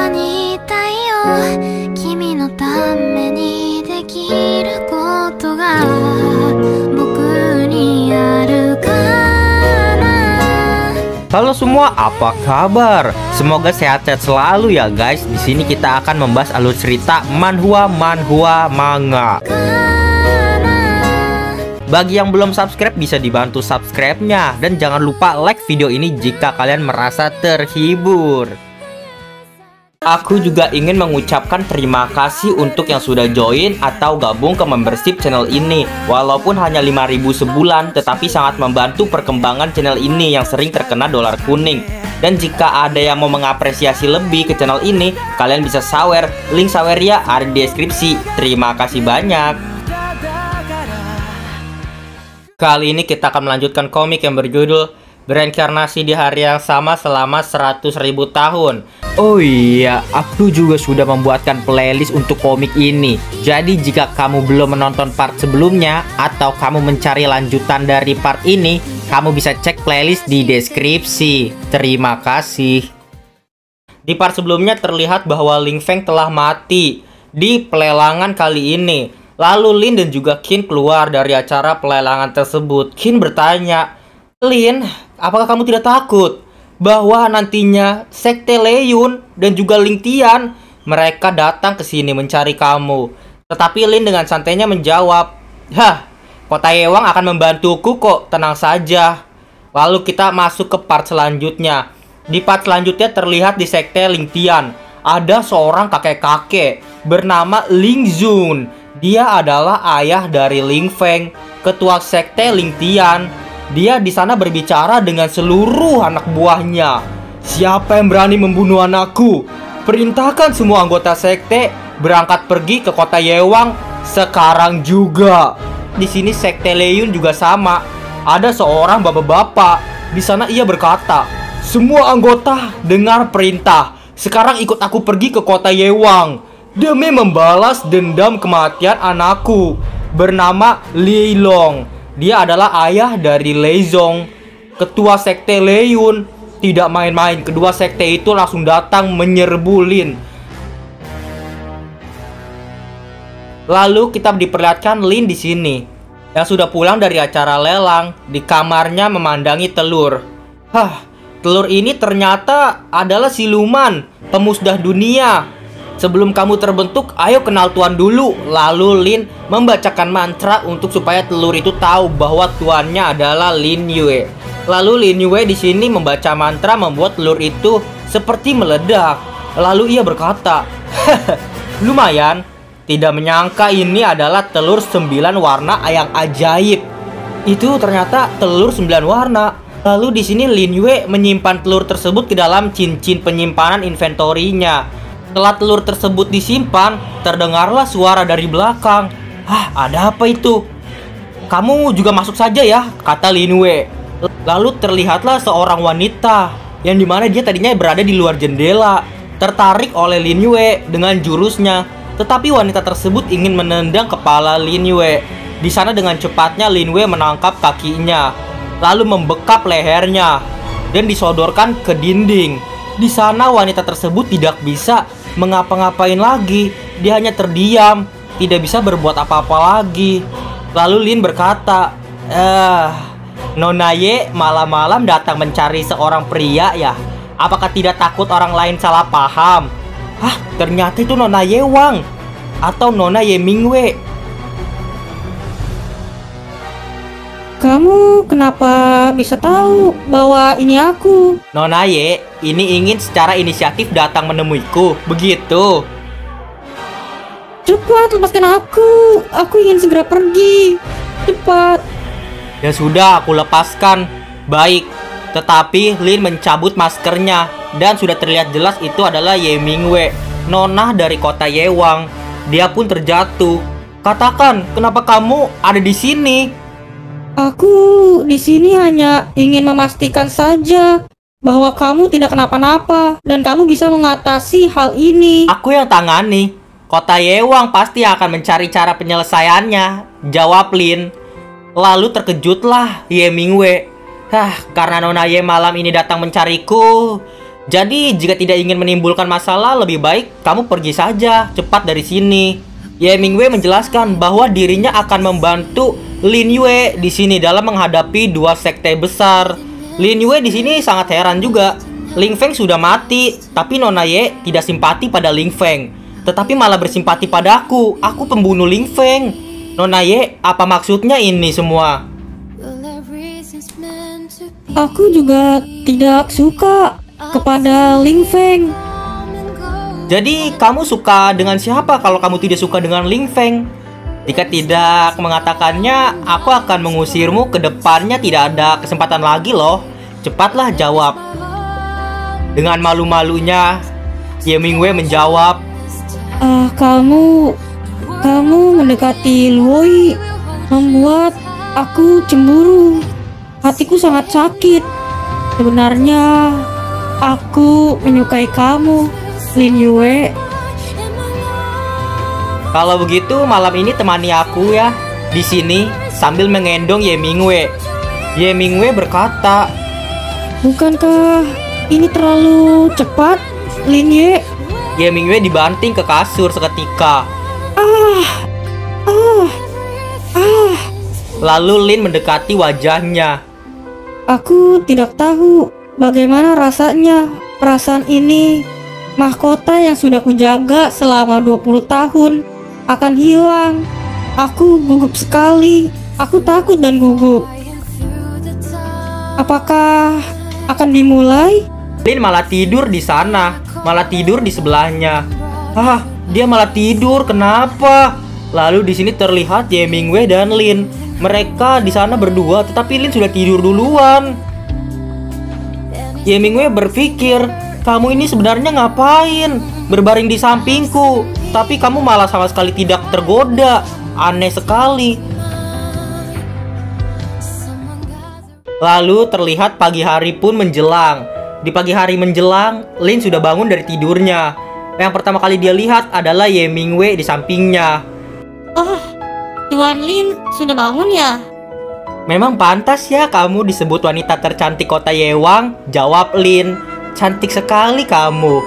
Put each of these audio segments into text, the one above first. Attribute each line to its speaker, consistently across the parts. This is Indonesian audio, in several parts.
Speaker 1: にいたいよ君のためにできることが僕にあるかな.
Speaker 2: Halo semua, apa kabar? Semoga sehat-sehat selalu ya guys. Di sini kita akan membahas alur cerita manhwa manga. Bagi yang belum subscribe bisa dibantu subscribe-nya. Dan jangan lupa like video ini jika kalian merasa terhibur. Aku juga ingin mengucapkan terima kasih untuk yang sudah join atau gabung ke membership channel ini. Walaupun hanya 5.000 sebulan, tetapi sangat membantu perkembangan channel ini yang sering terkena dolar kuning. Dan jika ada yang mau mengapresiasi lebih ke channel ini, kalian bisa sawer. Link sawernya ada di deskripsi. Terima kasih banyak. Kali ini kita akan melanjutkan komik yang berjudul Bereinkarnasi di Hari yang Sama Selama 100.000 Tahun. Oh iya, aku juga sudah membuatkan playlist untuk komik ini. Jadi jika kamu belum menonton part sebelumnya atau kamu mencari lanjutan dari part ini, kamu bisa cek playlist di deskripsi. Terima kasih. Di part sebelumnya terlihat bahwa Ling Feng telah mati di pelelangan kali ini. Lalu Lin dan juga Qin keluar dari acara pelelangan tersebut. Qin bertanya, "Lin, apakah kamu tidak takut bahwa nantinya Sekte Leyun dan juga Ling Tian mereka datang ke sini mencari kamu?" Tetapi Lin dengan santainya menjawab, "Hah, Kota Yewang akan membantuku kok, tenang saja." Lalu kita masuk ke part selanjutnya. Di part selanjutnya terlihat di Sekte Ling Tian ada seorang kakek-kakek bernama Ling Zun. Dia adalah ayah dari Ling Feng, ketua Sekte Ling Tian. Dia di sana berbicara dengan seluruh anak buahnya. "Siapa yang berani membunuh anakku? Perintahkan semua anggota sekte berangkat pergi ke kota Yewang sekarang juga." Di sini Sekte Leyun juga sama. Ada seorang bapak-bapak. Di sana ia berkata, "Semua anggota dengar perintah. Sekarang ikut aku pergi ke kota Yewang demi membalas dendam kematian anakku bernama Li Long." Dia adalah ayah dari Lei Zong, ketua Sekte Leyun. Tidak main-main, kedua sekte itu langsung datang menyerbu Lin. Lalu kita diperlihatkan Lin di sini yang sudah pulang dari acara lelang. Di kamarnya memandangi telur. Hah, telur ini ternyata adalah siluman pemusnah dunia. "Sebelum kamu terbentuk, ayo kenal tuan dulu." Lalu Lin membacakan mantra untuk supaya telur itu tahu bahwa tuannya adalah Lin Yue. Lalu Lin Yue di sini membaca mantra membuat telur itu seperti meledak. Lalu ia berkata, "Lumayan, tidak menyangka ini adalah telur 9 warna yang ajaib." Itu ternyata telur 9 warna. Lalu di sini Lin Yue menyimpan telur tersebut ke dalam cincin penyimpanan inventorinya. Setelah telur tersebut disimpan, terdengarlah suara dari belakang. "Hah, ada apa itu?" "Kamu juga masuk saja ya," kata Lin Wei. Lalu terlihatlah seorang wanita yang dimana dia tadinya berada di luar jendela, tertarik oleh Lin Wei dengan jurusnya. Tetapi wanita tersebut ingin menendang kepala Lin Wei. Di sana dengan cepatnya Lin Wei menangkap kakinya, lalu membekap lehernya dan disodorkan ke dinding. Di sana wanita tersebut tidak bisa mengapa-ngapain lagi. Dia hanya terdiam, tidak bisa berbuat apa-apa lagi. Lalu Lin berkata, "Nona Ye malam-malam datang mencari seorang pria ya? Apakah tidak takut orang lain salah paham?" "Hah, ternyata itu Nona Ye Wang atau Nona Ye Mingwei."
Speaker 3: "Kamu kenapa bisa tahu bahwa ini aku?"
Speaker 2: "Nona Ye ini ingin secara inisiatif datang menemuiku, begitu?"
Speaker 3: "Cepat lepaskan aku. Aku ingin segera pergi. Cepat."
Speaker 2: "Ya sudah, aku lepaskan." "Baik." Tetapi Lin mencabut maskernya dan sudah terlihat jelas itu adalah Ye Mingwei, nona dari kota Yewang. Dia pun terjatuh. "Katakan, kenapa kamu ada di sini?"
Speaker 3: "Aku di sini hanya ingin memastikan saja bahwa kamu tidak kenapa-napa dan kamu bisa mengatasi hal ini."
Speaker 2: "Aku yang tangani. Kota Yewang pasti akan mencari cara penyelesaiannya," jawab Lin. Lalu terkejutlah Ye Mingwei. "Karena Nona Ye malam ini datang mencariku, Jadi jika tidak ingin menimbulkan masalah, lebih baik kamu pergi saja cepat dari sini. Ye Mingwei menjelaskan bahwa dirinya akan membantu Lin Yue di sini dalam menghadapi dua sekte besar. Lin Yue di sini sangat heran juga. Ling Feng sudah mati, tapi Nona Ye tidak simpati pada Ling Feng, tetapi malah bersimpati padaku. Aku pembunuh Ling Feng. Nona Ye, apa maksudnya ini semua?
Speaker 3: Aku juga tidak suka kepada Ling Feng.
Speaker 2: Jadi kamu suka dengan siapa kalau kamu tidak suka dengan Ling Feng? Jika tidak mengatakannya, aku akan mengusirmu ke depannya, tidak ada kesempatan lagi loh. Cepatlah jawab. Dengan malu-malunya, Ye Mingwei menjawab,
Speaker 3: Kamu mendekati Luoi membuat aku cemburu. Hatiku sangat sakit. Sebenarnya aku menyukai kamu, Lin Yue.
Speaker 2: kalau begitu malam ini temani aku ya di sini sambil mengendong Ye Mingwei. Ye Mingwei berkata,
Speaker 3: Bukankah ini terlalu cepat, Lin Yue?
Speaker 2: Ye Mingwei dibanting ke kasur seketika. Lalu Lin mendekati wajahnya.
Speaker 3: Aku tidak tahu bagaimana rasanya perasaan ini. Mahkota yang sudah kujaga selama 20 tahun akan hilang. Aku gugup sekali. Aku takut dan gugup. Apakah akan dimulai?
Speaker 2: Lin malah tidur di sana, malah tidur di sebelahnya. Dia malah tidur. Kenapa? Lalu di sini terlihat Ye Mingwei dan Lin. Mereka di sana berdua, tetapi Lin sudah tidur duluan. Ye Mingwei berpikir, kamu ini sebenarnya ngapain? Berbaring di sampingku, tapi kamu malah sama sekali tidak tergoda. Aneh sekali. Lalu terlihat pagi hari pun menjelang. Di pagi hari menjelang, Lin sudah bangun dari tidurnya. Yang pertama kali dia lihat adalah Ye Mingwei di sampingnya.
Speaker 3: Tuan Lin sudah bangun ya?
Speaker 2: Memang pantas ya kamu disebut wanita tercantik kota Yewang, jawab Lin. Cantik sekali kamu.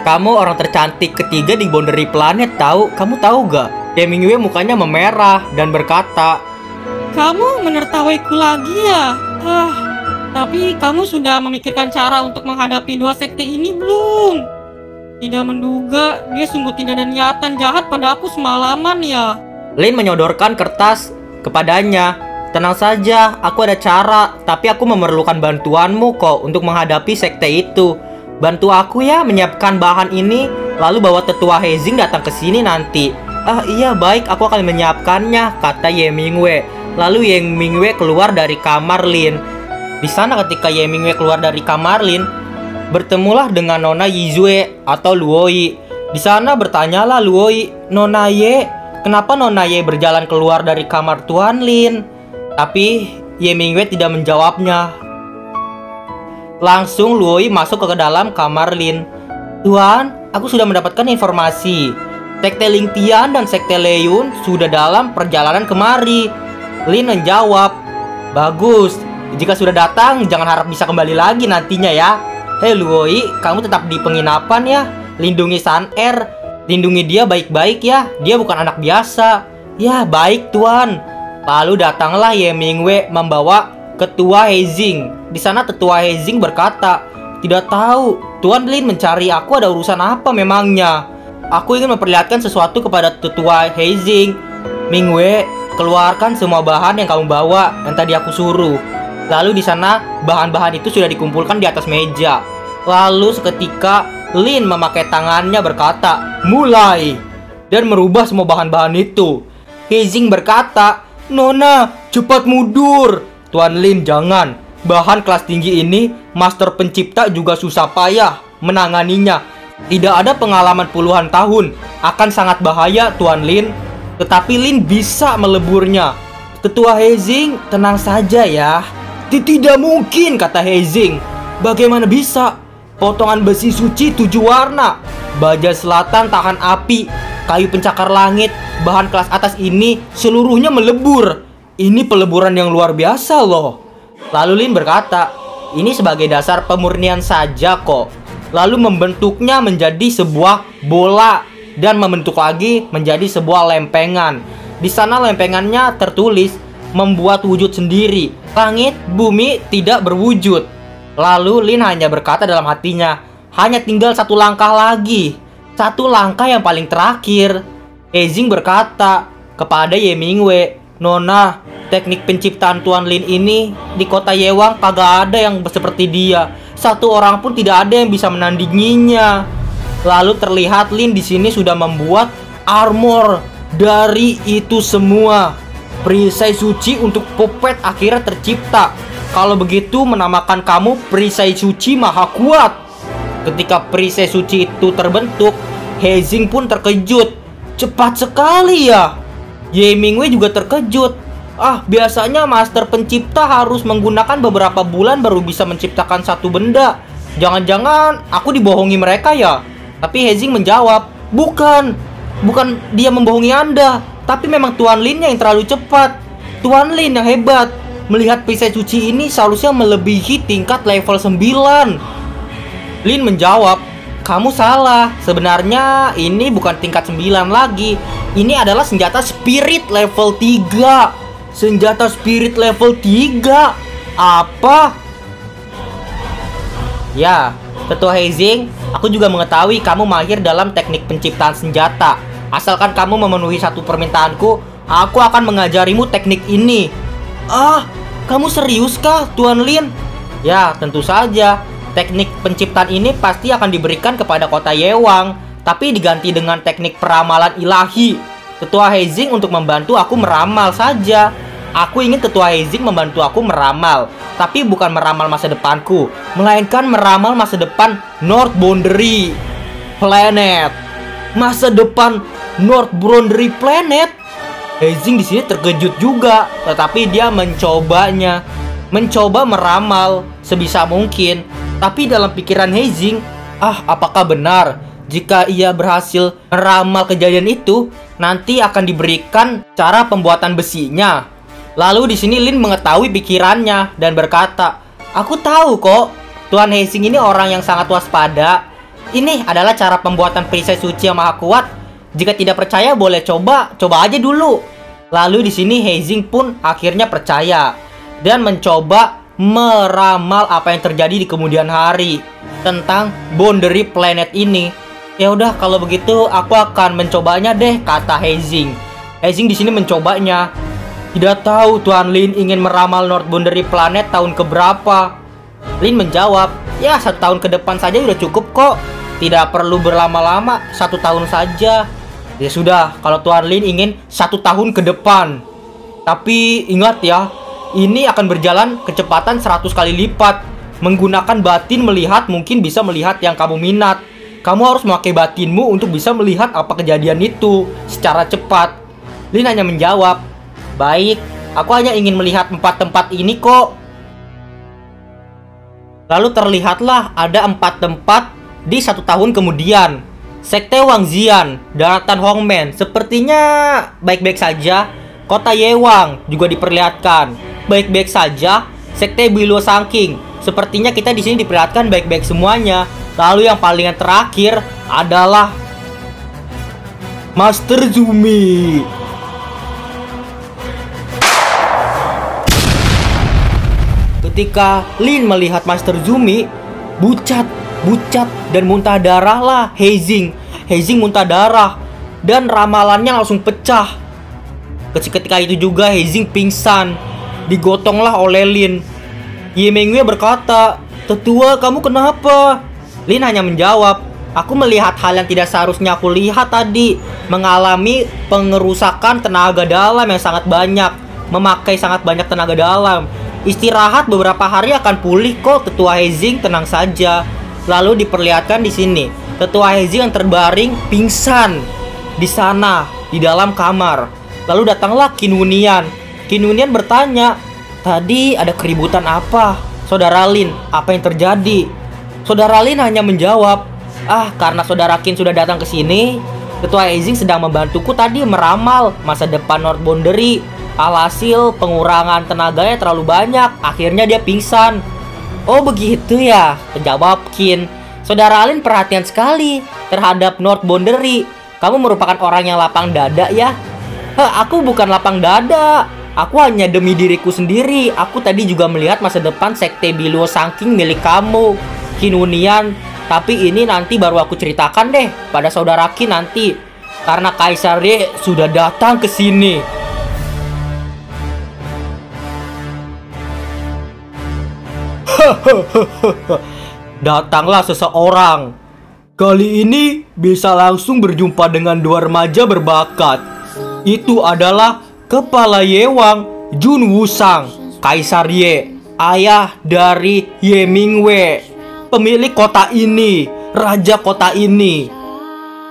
Speaker 2: Kamu orang tercantik ketiga di Boundary Planet tahu. Kamu tahu gak? Ye Mingwei mukanya memerah dan berkata,
Speaker 3: Kamu menertawaiku lagi ya? Tapi kamu sudah memikirkan cara untuk menghadapi dua sekte ini belum? Tidak menduga dia sungguh tidak ada niatan jahat pada aku semalaman ya.
Speaker 2: Lin menyodorkan kertas kepadanya. Tenang saja, aku ada cara, tapi aku memerlukan bantuanmu kok untuk menghadapi sekte itu. Bantu aku ya menyiapkan bahan ini, lalu bawa tetua Heizing datang ke sini nanti. Iya baik, aku akan menyiapkannya, kata Ye Mingwei. Lalu Ye Mingwei keluar dari kamar Lin. Di sana ketika Ye Mingwei keluar dari kamar Lin, bertemulah dengan Nona Yizue atau Luoi. Di sana bertanyalah Luoi, Nona Ye, kenapa Nona Ye berjalan keluar dari kamar Tuan Lin? Tapi Ye Mingwei tidak menjawabnya. Langsung Luoi masuk ke dalam kamar Lin. Tuan, aku sudah mendapatkan informasi. Sekte Ling Tian dan Sekte Leiyun sudah dalam perjalanan kemari. Lin menjawab, bagus. Jika sudah datang, jangan harap bisa kembali lagi nantinya ya. Luoi, kamu tetap di penginapan ya. Lindungi San Er. Lindungi dia baik-baik ya. Dia bukan anak biasa. Ya, baik Tuan. Lalu datanglah Ye Mingwei membawa Ketua Heizing. Di sana Tetua Heizing berkata, tidak tahu, Tuan Lin mencari aku ada urusan apa memangnya? Aku ingin memperlihatkan sesuatu kepada Tetua Heizing. Mingwei, keluarkan semua bahan yang kamu bawa yang tadi aku suruh. Lalu di sana bahan-bahan itu sudah dikumpulkan di atas meja. Lalu seketika Lin memakai tangannya berkata, mulai, dan merubah semua bahan-bahan itu. Heizing berkata, Nona, cepat mundur. Tuan Lin, jangan. Bahan kelas tinggi ini, master pencipta juga susah payah menanganinya. Tidak ada pengalaman puluhan tahun. Akan sangat bahaya, Tuan Lin. Tetapi Lin bisa meleburnya. Ketua Heizing, tenang saja ya. Tidak mungkin, kata Heizing. Bagaimana bisa? Potongan besi suci 7 warna. Baja selatan tahan api. Kayu pencakar langit. Bahan kelas atas ini seluruhnya melebur. Ini peleburan yang luar biasa loh. Lalu Lin berkata, ini sebagai dasar pemurnian saja kok. lalu membentuknya menjadi sebuah bola dan membentuk lagi menjadi sebuah lempengan. Di sana lempengannya tertulis membuat wujud sendiri. Langit, bumi tidak berwujud. Lalu Lin hanya berkata dalam hatinya, hanya tinggal satu langkah lagi. Satu langkah yang paling terakhir. Heizing berkata kepada Ye Mingwei, Nona, teknik penciptaan Tuan Lin ini di kota Yewang kagak ada yang seperti dia. Satu orang pun tidak ada yang bisa menandinginya. Lalu terlihat Lin di sini sudah membuat armor dari itu semua. Perisai suci untuk puppet akhirnya tercipta. Kalau begitu menamakan kamu perisai suci maha kuat. Ketika perisai suci itu terbentuk, Heizing pun terkejut. Cepat sekali ya. Ye Mingwei juga terkejut. Biasanya master pencipta harus menggunakan beberapa bulan baru bisa menciptakan satu benda. Jangan-jangan aku dibohongi mereka ya? Tapi Heizing menjawab, bukan dia membohongi Anda, tapi memang Tuan Lin yang terlalu cepat. Tuan Lin yang hebat. Melihat perisai suci ini seharusnya melebihi tingkat level 9. Lin menjawab, kamu salah. Sebenarnya ini bukan tingkat 9 lagi. Ini adalah senjata spirit level 3. Senjata spirit level 3. Apa? Ya, Ketua Heizing, aku juga mengetahui kamu mahir dalam teknik penciptaan senjata. Asalkan kamu memenuhi satu permintaanku, aku akan mengajarimu teknik ini. Kamu serius kah, Tuan Lin? Ya, tentu saja. Teknik penciptaan ini pasti akan diberikan kepada kota Yewang, tapi diganti dengan teknik peramalan ilahi. Ketua Heizing untuk membantu aku meramal saja. Aku ingin Ketua Heizing membantu aku meramal, tapi bukan meramal masa depanku, melainkan meramal masa depan North Boundary Planet. Masa depan North Boundary Planet? Heizing di sini terkejut juga, tetapi dia mencoba meramal sebisa mungkin. Tapi dalam pikiran Heizing, apakah benar jika ia berhasil meramal kejadian itu, nanti akan diberikan cara pembuatan besinya. Lalu di sini Lin mengetahui pikirannya dan berkata, aku tahu kok, Tuan Heizing ini orang yang sangat waspada. Ini adalah cara pembuatan perisai suci yang maha kuat. Jika tidak percaya boleh coba aja dulu. Lalu di sini Heizing pun akhirnya percaya dan mencoba meramal apa yang terjadi di kemudian hari tentang boundary planet ini. Ya udah, kalau begitu aku akan mencobanya deh, kata Heizing. Heizing di sini mencobanya. Tidak tahu Tuan Lin ingin meramal North Boundary Planet tahun keberapa. Lin menjawab, ya 1 tahun ke depan saja udah cukup kok. Tidak perlu berlama-lama, 1 tahun saja. Ya sudah, kalau Tuan Lin ingin 1 tahun ke depan. Tapi ingat ya, ini akan berjalan kecepatan 100 kali lipat. Menggunakan batin melihat mungkin bisa melihat yang kamu minat. Kamu harus memakai batinmu untuk bisa melihat apa kejadian itu secara cepat. Lin hanya menjawab, baik, aku hanya ingin melihat 4 tempat ini kok. Lalu terlihatlah ada 4 tempat di 1 tahun kemudian. Sekte Wangzian, Daratan Hongmen, sepertinya baik-baik saja. Kota Yewang juga diperlihatkan baik-baik saja. Sekte Biluo Sangking, sepertinya kita di sini diperlihatkan baik-baik semuanya. Lalu yang paling terakhir adalah Master Zumi. Ketika Lin melihat Master Zumi, bucat dan muntah darah lah Heizing. Heizing muntah darah dan ramalannya langsung pecah. Ketika itu juga Heizing pingsan, digotonglah oleh Lin. Ye Mingwei berkata, "Tetua, kamu kenapa?" Lin hanya menjawab, "Aku melihat hal yang tidak seharusnya aku lihat tadi. Mengalami pengerusakan tenaga dalam yang sangat banyak. Memakai sangat banyak tenaga dalam. Istirahat beberapa hari akan pulih kok, Tetua Heizing, tenang saja." Lalu diperlihatkan di sini Tetua Heizing yang terbaring pingsan di sana di dalam kamar. Lalu datanglah Qin Wunian. Qin Wunian bertanya, "Tadi ada keributan apa, Saudara Lin? Apa yang terjadi?" Saudara Lin hanya menjawab, karena Saudara Qin sudah datang ke sini, Ketua Heizing sedang membantuku tadi meramal masa depan North Boundary. Alhasil pengurangan tenaganya terlalu banyak, akhirnya dia pingsan." "Oh begitu ya," jawab Qin. Saudara Lin perhatian sekali terhadap North Boundary. Kamu merupakan orang yang lapang dada ya? Aku bukan lapang dada. Aku hanya demi diriku sendiri. Aku tadi juga melihat masa depan sekte Biluo Sangking milik kamu, Kinunian. Tapi ini nanti baru aku ceritakan deh pada saudara Qin nanti. Karena Kaisar Ye sudah datang ke sini. Datanglah seseorang. Kali ini bisa langsung berjumpa dengan dua remaja berbakat. Itu adalah Kepala Yewang, Jun Wusang, Kaisar Ye, ayah dari Ye Mingwei, pemilik kota ini, raja kota ini.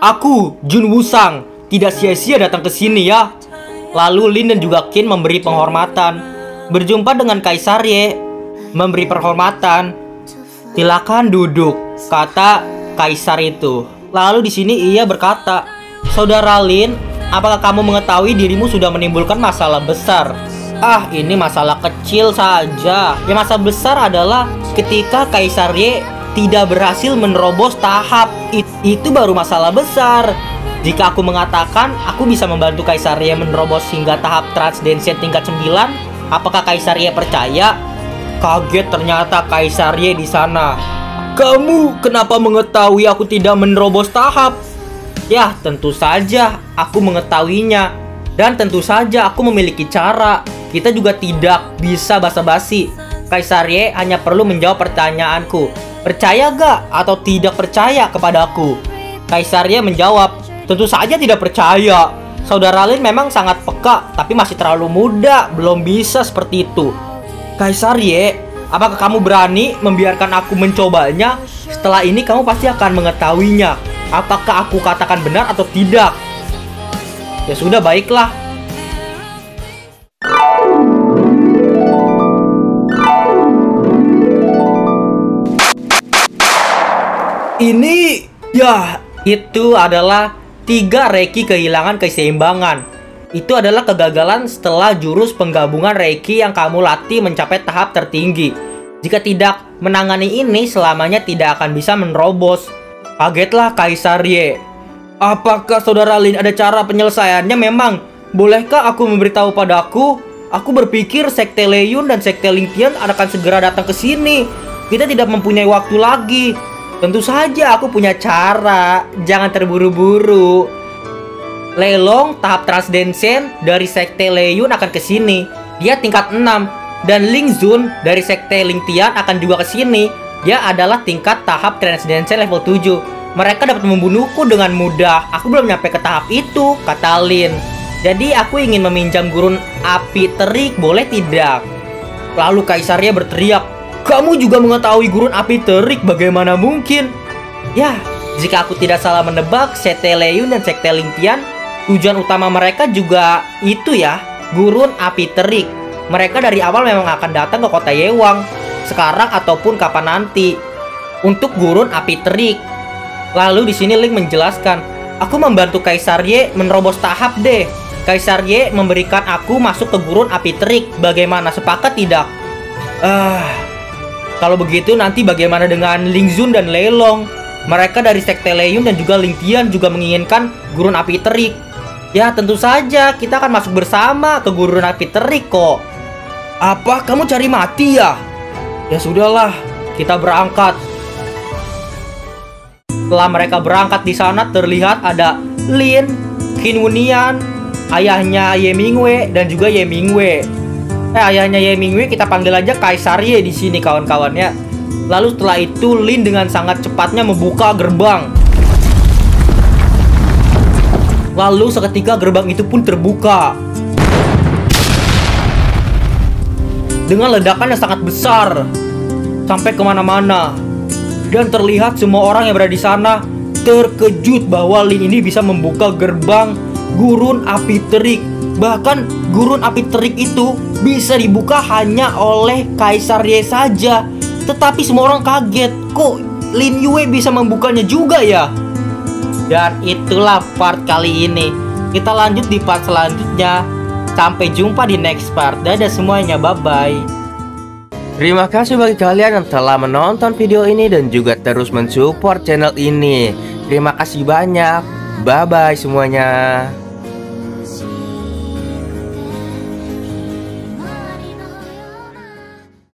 Speaker 2: Aku, Jun Wusang, tidak sia-sia datang ke sini ya. Lalu Lin dan juga Qin memberi penghormatan. Berjumpa dengan Kaisar Ye, memberi penghormatan. Silakan duduk, kata Kaisar itu. Lalu di sini ia berkata, "Saudara Lin, apakah kamu mengetahui dirimu sudah menimbulkan masalah besar?" Ini masalah kecil saja. Yang masalah besar adalah ketika Kaisar Ye tidak berhasil menerobos tahap. Itu baru masalah besar. Jika aku mengatakan aku bisa membantu Kaisar Ye menerobos hingga tahap Transcendency tingkat 9, apakah Kaisar Ye percaya? Kaget ternyata Kaisar Ye di sana. "Kamu kenapa mengetahui aku tidak menerobos tahap?" Ya, tentu saja aku mengetahuinya. Dan tentu saja aku memiliki cara. Kita juga tidak bisa basa-basi. Kaisar Ye hanya perlu menjawab pertanyaanku. Percaya gak atau tidak percaya kepadaku? Kaisar Ye menjawab, tentu saja tidak percaya. Saudara Lin memang sangat peka, tapi masih terlalu muda, belum bisa seperti itu. Kaisar Ye, apakah kamu berani membiarkan aku mencobanya? Setelah ini kamu pasti akan mengetahuinya. Apakah aku katakan benar atau tidak? Ya sudah, baiklah. Ini, ya, itu adalah 3 Reiki kehilangan keseimbangan. Itu adalah kegagalan setelah jurus penggabungan Reiki yang kamu latih mencapai tahap tertinggi. Jika tidak menangani ini, selamanya tidak akan bisa menerobos. Kagetlah Kaisar Ye. Apakah saudara Lin ada cara penyelesaiannya memang? Bolehkah aku memberitahu padaku? Aku berpikir Sekte Leyun dan Sekte Lingtian akan segera datang ke sini. Kita tidak mempunyai waktu lagi. Tentu saja aku punya cara. Jangan terburu-buru. Lelong tahap Transcendency dari Sekte Leyun akan ke sini. Dia tingkat 6. Dan Ling Zun dari Sekte Lingtian akan juga ke sini. Dia adalah tingkat tahap Transcendency level 7. Mereka dapat membunuhku dengan mudah. Aku belum nyampe ke tahap itu, kata Lin. Jadi aku ingin meminjam gurun api terik, boleh tidak? Lalu Kaisarnya berteriak, "Kamu juga mengetahui gurun api terik, bagaimana mungkin?" Ya, jika aku tidak salah menebak, Sekte Leyun dan Sekte Lingtian, tujuan utama mereka juga itu ya, gurun api terik. Mereka dari awal memang akan datang ke kota Yewang, sekarang ataupun kapan nanti, untuk gurun api terik. Lalu di sini Ling menjelaskan, "Aku membantu Kaisar Ye menerobos tahap deh. Kaisar Ye memberikan aku masuk ke gurun api terik. Bagaimana, sepakat tidak?" Kalau begitu nanti bagaimana dengan Ling Zun dan Lelong? Mereka dari Sekte Leyun dan juga Lingtian juga menginginkan gurun api terik. Ya tentu saja kita akan masuk bersama ke gurun api terik kok. Apa kamu cari mati ya? Ya sudahlah, kita berangkat. Setelah mereka berangkat di sana terlihat ada Lin, Kinunian, ayahnya Ye Mingwei dan juga Ye Mingwei. Ayahnya Ye Mingwei kita panggil aja Kaisar Ye di sini kawan-kawannya. Lalu setelah itu Lin dengan sangat cepatnya membuka gerbang. Lalu seketika gerbang itu pun terbuka dengan ledakan yang sangat besar sampai kemana-mana. Dan terlihat semua orang yang berada di sana terkejut bahwa Lin ini bisa membuka gerbang gurun api terik. Bahkan gurun api terik itu bisa dibuka hanya oleh Kaisar Ye saja. Tetapi semua orang kaget, kok Lin Yue bisa membukanya juga ya? Dan itulah part kali ini. Kita lanjut di part selanjutnya. Sampai jumpa di next part. Dadah semuanya, bye-bye. Terima kasih bagi kalian yang telah menonton video ini dan juga terus mensupport channel ini. Terima kasih banyak. Bye-bye semuanya.